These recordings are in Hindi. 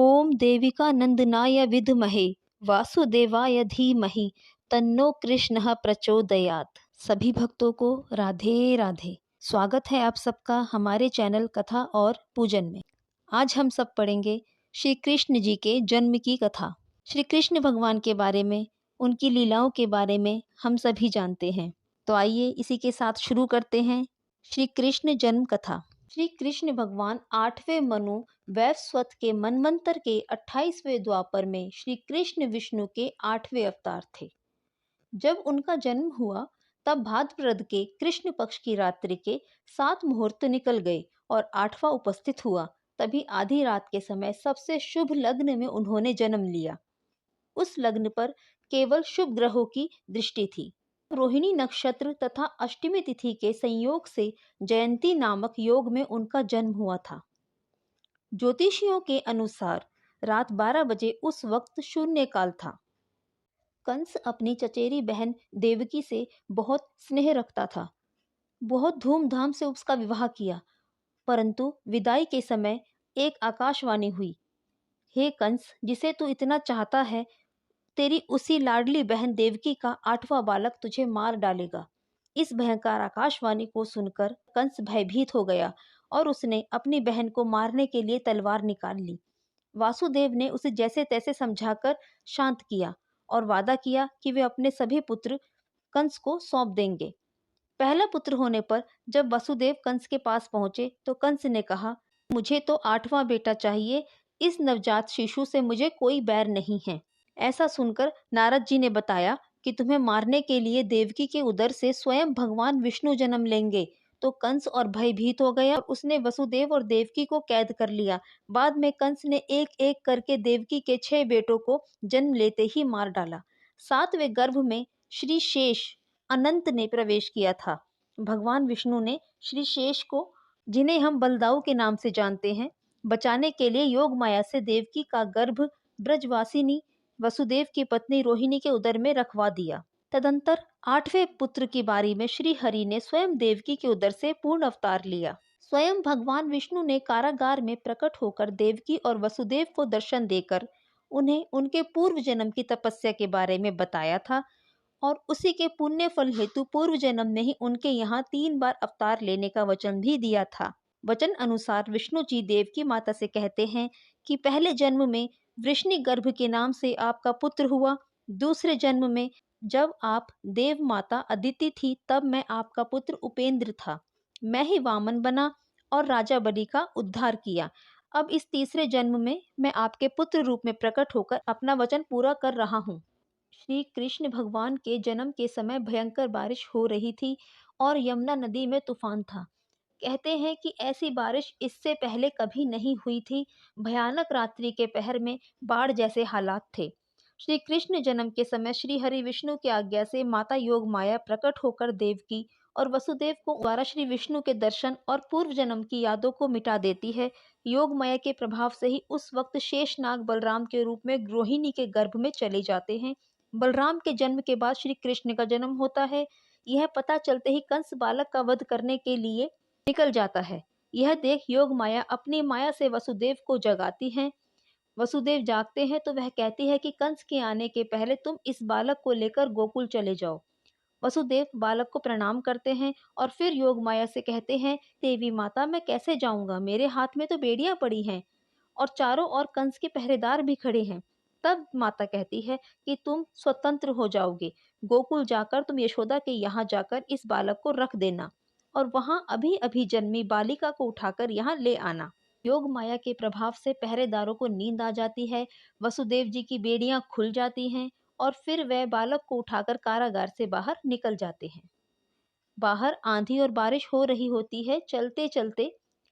ओम देविका नंदनाय विद्महे वासुदेवाय धीमहि तन्नो कृष्णः प्रचोदयात्। सभी भक्तों को राधे राधे। स्वागत है आप सबका हमारे चैनल कथा और पूजन में। आज हम सब पढ़ेंगे श्री कृष्ण जी के जन्म की कथा। श्री कृष्ण भगवान के बारे में, उनकी लीलाओं के बारे में हम सभी जानते हैं। तो आइए इसी के साथ शुरू करते हैं श्री कृष्ण जन्म कथा। श्री कृष्ण भगवान 8वें मनु वैवस्वत के मनवंतर के 28वें द्वापर में श्री कृष्ण विष्णु के 8वें अवतार थे। जब उनका जन्म हुआ तब भाद्रपद के कृष्ण पक्ष की रात्रि के 7 मुहूर्त निकल गए और 8वां उपस्थित हुआ। तभी आधी रात के समय सबसे शुभ लग्न में उन्होंने जन्म लिया। उस लग्न पर केवल शुभ ग्रहों की दृष्टि थी। रोहिणी नक्षत्र तथा अष्टमी तिथि के संयोग से जयंती नामक योग में उनका जन्म हुआ था। ज्योतिषियों के अनुसार रात 12 बजे उस वक्त शून्य काल था। कंस अपनी चचेरी बहन देवकी से बहुत स्नेह रखता था। बहुत धूमधाम से उसका विवाह किया, परंतु विदाई के समय एक आकाशवाणी हुई, हे कंस, जिसे तू इतना चाहता है, तेरी उसी लाडली बहन देवकी का 8वां बालक तुझे मार डालेगा। इस भयंकर आकाशवाणी को सुनकर कंस भयभीत हो गया और उसने अपनी बहन को मारने के लिए तलवार निकाल ली। वासुदेव ने उसे जैसे तैसे समझाकर शांत किया और वादा किया कि वे अपने सभी पुत्र कंस को सौंप देंगे। पहला पुत्र होने पर जब वसुदेव कंस के पास पहुंचे तो कंस ने कहा, मुझे तो 8वां बेटा चाहिए, इस नवजात शिशु से मुझे कोई बैर नहीं है। ऐसा सुनकर नारद जी ने बताया कि तुम्हें मारने के लिए देवकी के उदर से स्वयं भगवान विष्णु जन्म लेंगे। तो कंस और भयभीत हो गया और उसने वसुदेव और देवकी को कैद कर लिया। बाद में कंस ने एक एक करके देवकी के 6 बेटों को जन्म लेते ही मार डाला। 7वें गर्भ में श्री शेष अनंत ने प्रवेश किया था। भगवान विष्णु ने श्री शेष को, जिन्हें हम बलदाऊ के नाम से जानते हैं, बचाने के लिए योग माया से देवकी का गर्भ ब्रजवासिनी वसुदेव की पत्नी रोहिणी के उदर में रखवा दिया। तदंतर 8वें पुत्र की बारी में श्री हरि ने स्वयं देवकी के उदर से पूर्ण अवतार लिया। स्वयं भगवान विष्णु ने कारागार में प्रकट होकर देवकी और वसुदेव को दर्शन देकर उन्हें उनके पूर्व जन्म की तपस्या के बारे में बताया था और उसी के पुण्य फल हेतु पूर्व जन्म में ही उनके यहाँ 3 बार अवतार लेने का वचन भी दिया था। वचन अनुसार विष्णु जी देवकी माता से कहते हैं कि पहले जन्म में वृष्णि गर्भ के नाम से आपका पुत्र हुआ। दूसरे जन्म में जब आप देव माता अदिति थी तब मैं आपका पुत्र उपेंद्र था। मैं ही वामन बना और राजा बलि का उद्धार किया। अब इस तीसरे जन्म में मैं आपके पुत्र रूप में प्रकट होकर अपना वचन पूरा कर रहा हूँ। श्री कृष्ण भगवान के जन्म के समय भयंकर बारिश हो रही थी और यमुना नदी में तूफान था। कहते हैं कि ऐसी बारिश इससे पहले कभी नहीं हुई थी। भयानक रात्रि के पहर में बाढ़ जैसे हालात थे। श्री कृष्ण जन्म के समय श्री हरि विष्णु की आज्ञा से माता योग माया प्रकट होकर देवकी और वसुदेव को द्वारा श्री विष्णु के दर्शन और पूर्व जन्म की यादों को मिटा देती है। योग माया के प्रभाव से ही उस वक्त शेषनाग बलराम के रूप में रोहिणी के गर्भ में चले जाते हैं। बलराम के जन्म के बाद श्री कृष्ण का जन्म होता है। यह पता चलते ही कंस बालक का वध करने के लिए निकल जाता है। यह देख योग माया अपनी माया से वसुदेव को जगाती है। वसुदेव जागते हैं तो वह कहती है कि कंस के आने के पहले तुम इस बालक को लेकर गोकुल चले जाओ। वसुदेव बालक को प्रणाम करते हैं और फिर योग माया से कहते हैं, देवी माता, मैं कैसे जाऊंगा, मेरे हाथ में तो बेड़ियां पड़ी हैं और चारों ओर कंस के पहरेदार भी खड़े हैं। तब माता कहती है कि तुम स्वतंत्र हो जाओगे। गोकुल जाकर तुम यशोदा के यहाँ जाकर इस बालक को रख देना और वहां अभी अभी जन्मी बालिका को उठाकर यहाँ ले आना। योग माया के प्रभाव से पहरेदारों को नींद आ जाती है। वसुदेव जी की बेड़ियां खुल जाती हैं और फिर वह बालक को उठाकर कारागार से बाहर निकल जाते हैं। बाहर आंधी और बारिश हो रही होती है। चलते चलते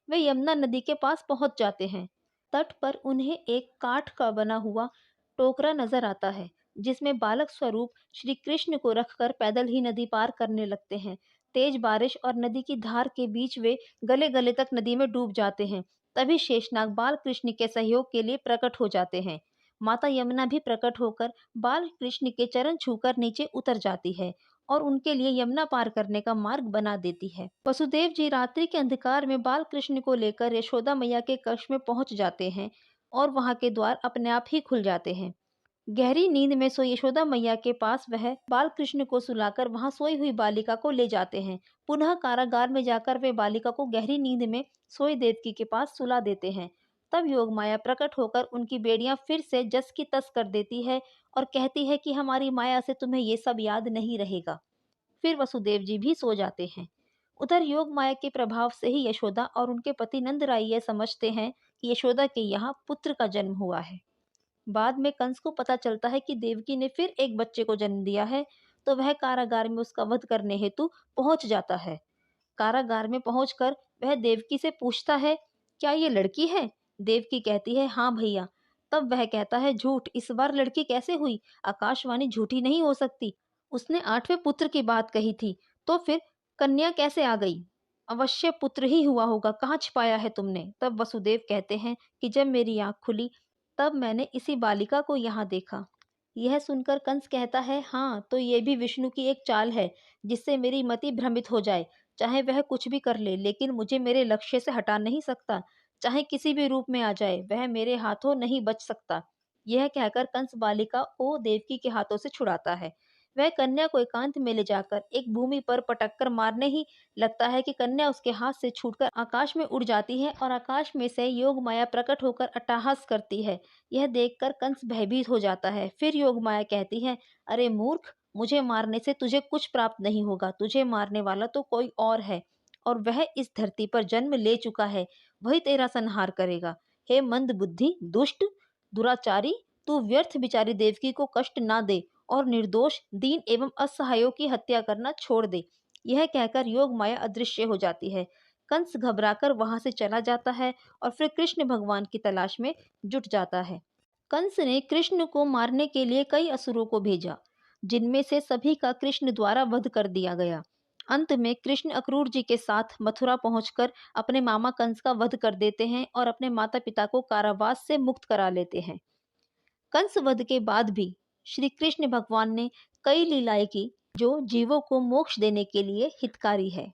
वे यमुना नदी के पास पहुंच जाते हैं। तट पर उन्हें एक काठ का बना हुआ टोकरा नजर आता है, जिसमें बालक स्वरूप श्री कृष्ण को रखकर पैदल ही नदी पार करने लगते हैं। तेज बारिश और नदी की धार के बीच वे गले गले तक नदी में डूब जाते हैं। तभी शेषनाग बाल कृष्ण के सहयोग के लिए प्रकट हो जाते हैं। माता यमुना भी प्रकट होकर बाल कृष्ण के चरण छूकर नीचे उतर जाती है और उनके लिए यमुना पार करने का मार्ग बना देती है। वसुदेव जी रात्रि के अंधकार में बाल कृष्ण को लेकर यशोदा मैया के कक्ष में पहुंच जाते हैं और वहां के द्वार अपने आप ही खुल जाते हैं। गहरी नींद में सोई यशोदा मैया के पास वह बाल कृष्ण को सुलाकर वहां सोई हुई बालिका को ले जाते हैं। पुनः कारागार में जाकर वे बालिका को गहरी नींद में सोई देवकी के पास सुला देते हैं। तब योग माया प्रकट होकर उनकी बेड़ियां फिर से जस की तस कर देती है और कहती है कि हमारी माया से तुम्हें ये सब याद नहीं रहेगा। फिर वसुदेव जी भी सो जाते हैं। उधर योग माया के प्रभाव से ही यशोदा और उनके पति नंद राय यह समझते हैं कि यशोदा के यहाँ पुत्र का जन्म हुआ है। बाद में कंस को पता चलता है कि देवकी ने फिर एक बच्चे को जन्म दिया है, तो वह कारागार में उसका वध करने हेतु पहुंच जाता है। कारागार में पहुंचकर वह देवकी से पूछता है, क्या ये लड़की है? देवकी कहती है, हाँ भैया। तब वह कहता है, झूठ, इस बार लड़की कैसे हुई? आकाशवाणी झूठी नहीं हो सकती। उसने 8वें पुत्र की बात कही थी, तो फिर कन्या कैसे आ गई? अवश्य पुत्र ही हुआ होगा, कहाँ छिपाया है तुमने? तब वसुदेव कहते हैं कि जब मेरी आंख खुली तब मैंने इसी बालिका को यहाँ देखा। यह सुनकर कंस कहता है, हाँ, तो ये भी विष्णु की एक चाल है जिससे मेरी मति भ्रमित हो जाए। चाहे वह कुछ भी कर ले, लेकिन मुझे मेरे लक्ष्य से हटा नहीं सकता। चाहे किसी भी रूप में आ जाए, वह मेरे हाथों नहीं बच सकता। यह कहकर कंस बालिका को देवकी के हाथों से छुड़ाता है। वह कन्या को एकांत में ले जाकर एक भूमि पर पटक कर मारने ही लगता है कि कन्या उसके हाथ से छूटकर आकाश में उड़ जाती है और आकाश में से योग माया प्रकट होकर अट्टहास करती है। यह देखकर कंस भयभीत हो जाता है। फिर योग माया कहती है, अरे मूर्ख, मुझे मारने से तुझे कुछ प्राप्त नहीं होगा। तुझे मारने वाला तो कोई और है और वह इस धरती पर जन्म ले चुका है। वही तेरा संहार करेगा। हे मंद बुद्धि, दुष्ट, दुराचारी, तू व्यर्थ बिचारी देवकी को कष्ट ना दे और निर्दोष, दीन एवं असहायों की हत्या करना छोड़ दे। यह कहकर योग माया अदृश्य हो जाती है। कंस घबराकर वहां से चला जाता है और फिर कृष्ण भगवान की तलाश में जुट जाता है। कंस ने कृष्ण को मारने के लिए कई असुरों को भेजा, जिनमें से सभी का कृष्ण द्वारा वध कर दिया गया। अंत में कृष्ण अक्रूर जी के साथ मथुरा पहुंचकर अपने मामा कंस का वध कर देते हैं और अपने माता पिता को कारावास से मुक्त करा लेते हैं। कंस वध के बाद भी श्री कृष्ण भगवान ने कई लीलाएं की जो जीवों को मोक्ष देने के लिए हितकारी है।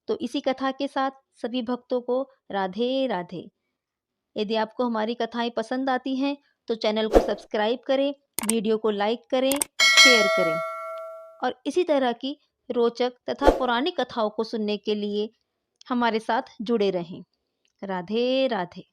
तो इसी कथा के साथ सभी भक्तों को राधे राधे। यदि आपको हमारी कथाएं पसंद आती हैं तो चैनल को सब्सक्राइब करें, वीडियो को लाइक करें, शेयर करें और इसी तरह की रोचक तथा पौराणिक कथाओं को सुनने के लिए हमारे साथ जुड़े रहें। राधे राधे।